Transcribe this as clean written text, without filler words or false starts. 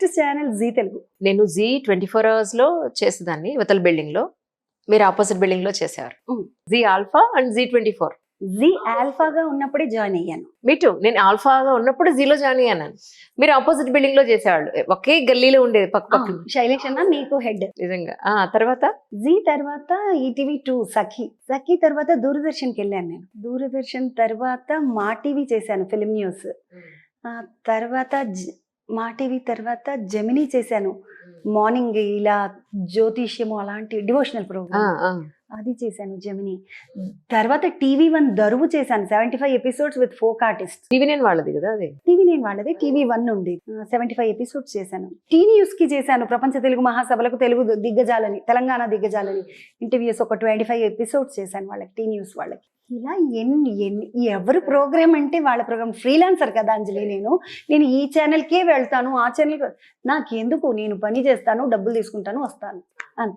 First channel G Telugu. నేను Z24 Hours లో చేసేదాన్ని ఇవతల బిల్డింగ్ లో, మీరు ఆపోజిట్ బిల్డింగ్ లో చేసేవారు. Zee Alpha and Z24. Zee ఆల్ఫాగా ఉన్నప్పుడే జాయిన్ అయ్యాను. మీటు నేను ఆల్ఫాగా ఉన్నప్పుడు జీలో జాయిన్ అయ్యాను. మీరు ఆపోజిట్ బిల్డింగ్ లో చేసేవాళ్ళు, ఒకే గల్లీలో ఉండేది పక్క పక్క. శైలేష్ అన్న మీకు హెడ్. నిజంగా. తర్వాత జీ తర్వాత ఈటీవీ2 సఖీ తర్వాత దూరదర్శన్కి వెళ్ళాను నేను. దూరదర్శన్ తర్వాత మా టీవీ చేశాను, ఫిలిం న్యూస్. తర్వాత మా టీవీ తర్వాత జెమినీ చేశాను, మార్నింగ్ ఇలా జ్యోతిష్యము అలాంటి డివోషనల్ ప్రోగ్రామ్ అది చేశాను జెమినీ. తర్వాత టీవీ1 దరువు చేశాను, 75 episodes with folk artist. TV9 వాళ్ళది కదా అది. టీవీ9 వాళ్ళది, టీవీ1 నుండి 75 ఎపిసోడ్స్ చేశాను. టీ న్యూస్ కి చేశాను, ప్రపంచ తెలుగు మహాసభలకు తెలుగు దిగ్గజాలని, తెలంగాణ దిగ్గజాలని ఇంటర్వ్యూస్ ఒక 25 ఎపిసోడ్స్ చేశాను వాళ్ళకి, టీ న్యూస్ వాళ్ళకి. ఇలా ఎవరు ప్రోగ్రామ్ అంటే వాళ్ళ ప్రోగ్రామ్. ఫ్రీలాన్సర్ కదా అంజలి, నేను ఈ ఛానల్కే వెళ్తాను, ఆ ఛానల్ నాకెందుకు, నేను పని చేస్తాను, డబ్బులు తీసుకుంటాను, వస్తాను, అంతే.